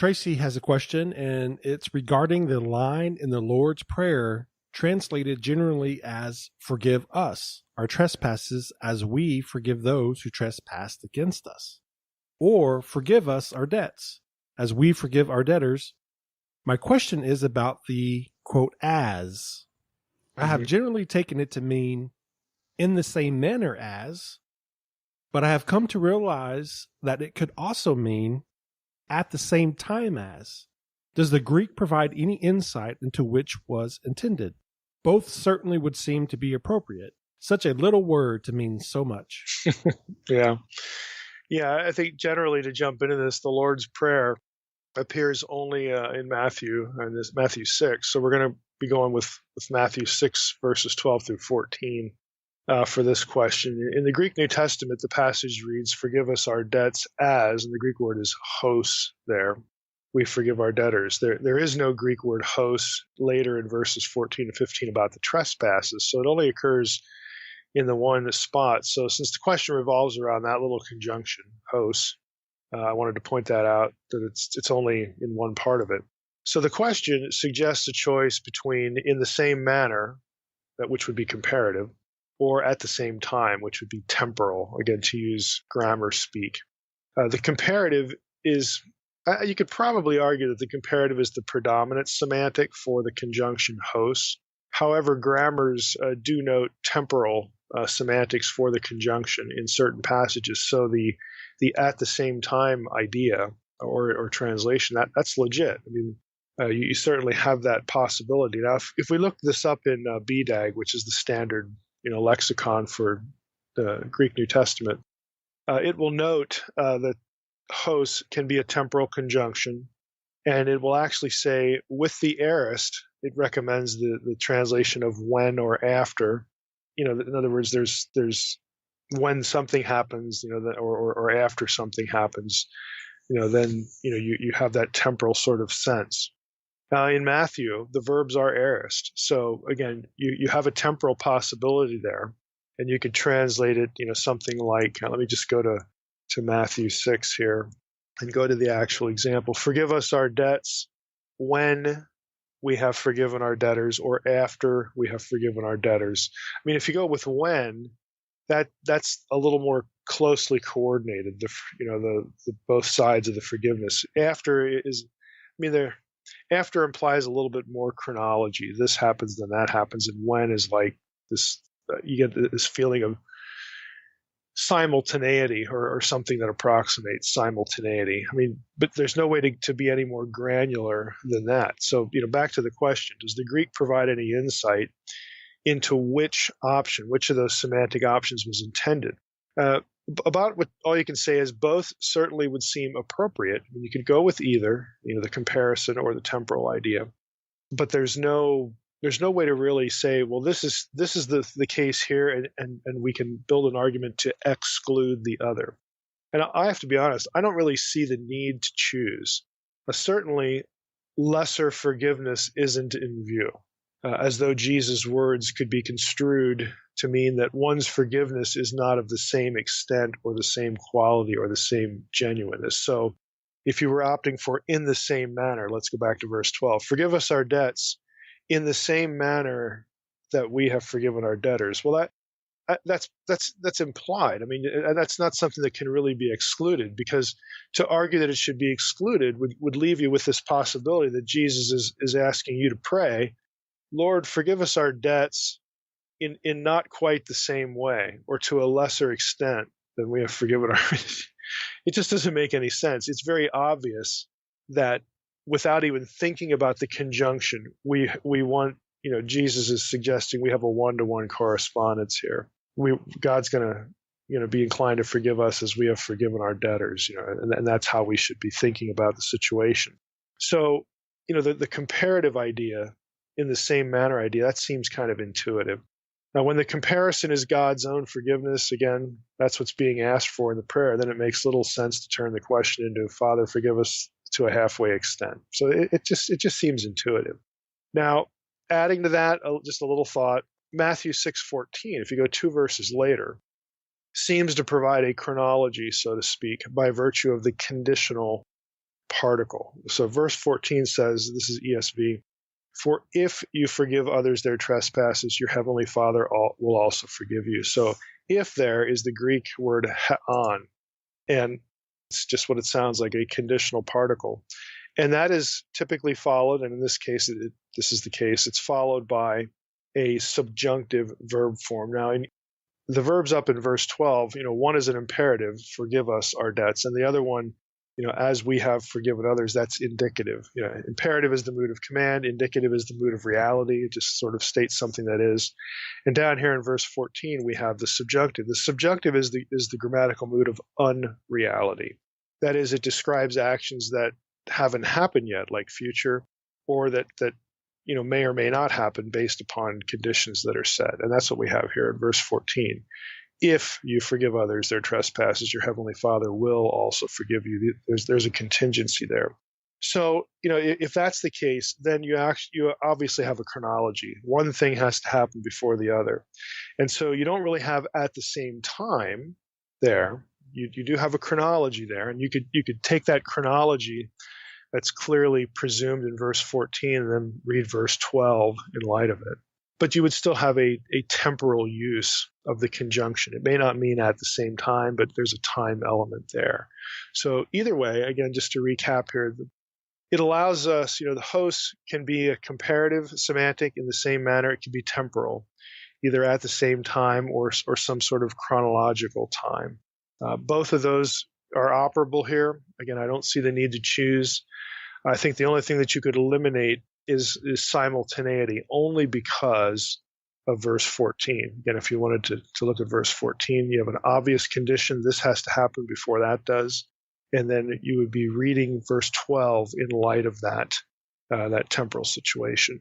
Tracy has a question, and it's regarding the line in the Lord's Prayer translated generally as "forgive us our trespasses as we forgive those who trespass against us," or "forgive us our debts as we forgive our debtors." My question is about the quote "as." I have generally taken it to mean "in the same manner as," but I have come to realize that it could also mean "at the same time as." Does the Greek provide any insight into which was intended? Both certainly would seem to be appropriate. Such a little word to mean so much. Yeah. Yeah, I think generally, to jump into this, the Lord's Prayer appears only in Matthew, and this Matthew 6. So we're going to be going with Matthew 6, verses 12 through 14 for this question. In the Greek New Testament, the passage reads, "Forgive us our debts as," and the Greek word is hos there, "we forgive our debtors." There is no Greek word hos later in verses 14 and 15 about the trespasses, so it only occurs in the one spot. So since the question revolves around that little conjunction, hos, I wanted to point that out, that it's only in one part of it. So the question suggests a choice between "in the same manner," which would be comparative, or "at the same time," which would be temporal, again, to use grammar speak. The comparative is, you could probably argue that the comparative is the predominant semantic for the conjunction hos. However, grammars do note temporal semantics for the conjunction in certain passages. So the "at the same time" idea or translation, that's legit. I mean, you certainly have that possibility. Now, if we look this up in BDAG, which is the standard lexicon for the Greek New Testament, it will note that hos can be a temporal conjunction, and it will actually say, with the aorist, it recommends the translation of "when" or "after." In other words, there's when something happens, or after something happens, then you have that temporal sort of sense. In Matthew, the verbs are aorist, so again, you have a temporal possibility there, and you could translate it, something like, let me just go to Matthew 6 here and go to the actual example. "Forgive us our debts when we have forgiven our debtors," or "after we have forgiven our debtors." I mean, if you go with "when," that's a little more closely coordinated. The both sides of the forgiveness. "After" is, after implies a little bit more chronology. This happens, then that happens, and "when" is like this. You get this feeling of simultaneity, or something that approximates simultaneity. I mean, but there's no way to be any more granular than that. So, back to the question: does the Greek provide any insight into which of those semantic options was intended? About what all you can say is both certainly would seem appropriate. I mean, you could go with either, the comparison or the temporal idea, but there's no way to really say, well, this is the case here, and we can build an argument to exclude the other. And I have to be honest, I don't really see the need to choose. Certainly, lesser forgiveness isn't in view, as though Jesus' words could be construed to mean that one's forgiveness is not of the same extent or the same quality or the same genuineness. So if you were opting for "in the same manner," let's go back to verse 12, "Forgive us our debts in the same manner that we have forgiven our debtors." Well, that's implied. I mean, that's not something that can really be excluded, because to argue that it should be excluded would leave you with this possibility that Jesus is asking you to pray, "Lord, forgive us our debts in not quite the same way, or to a lesser extent than we have forgiven our." It just doesn't make any sense. It's very obvious that without even thinking about the conjunction, we want, Jesus is suggesting we have a one-to-one correspondence here. God's going to be inclined to forgive us as we have forgiven our debtors, and that's how we should be thinking about the situation. So, the comparative idea, "in the same manner" idea, that seems kind of intuitive. Now, when the comparison is God's own forgiveness, again, that's what's being asked for in the prayer, then it makes little sense to turn the question into "Father, forgive us to a halfway extent." So it just seems intuitive. Now, adding to that, just a little thought, Matthew 6:14, if you go 2 verses later, seems to provide a chronology, so to speak, by virtue of the conditional particle. So verse 14 says, this is ESV, "For if you forgive others their trespasses, your heavenly Father will also forgive you." So if there is the Greek word heon, and it's just what it sounds like, a conditional particle. And that is typically followed, and in this case, this is the case, it's followed by a subjunctive verb form. Now, the verbs up in verse 12, one is an imperative, forgive us our debts, and the other one, as we have forgiven others, that's indicative. Imperative is the mood of command, indicative is the mood of reality. It just sort of states something that is. And down here in verse 14, we have the subjunctive. The subjunctive is the grammatical mood of unreality. That is, it describes actions that haven't happened yet, like future, or that may or may not happen based upon conditions that are set. And that's what we have here in verse 14. If you forgive others their trespasses, your heavenly Father will also forgive you. There's a contingency there. So, if that's the case, then you obviously have a chronology. One thing has to happen before the other. And so you don't really have at the same time there. You do have a chronology there, and you could take that chronology that's clearly presumed in verse 14 and then read verse 12 in light of it. But you would still have a temporal use of the conjunction. It may not mean at the same time, but there's a time element there. So either way, again, just to recap here, it allows us, the host can be a comparative semantic in the same manner. It can be temporal, either at the same time or some sort of chronological time. Both of those are operable here. Again, I don't see the need to choose. I think the only thing that you could eliminate is simultaneity, only because of verse 14. Again, if you wanted to look at verse 14, you have an obvious condition. This has to happen before that does. And then you would be reading verse 12 in light of that temporal situation.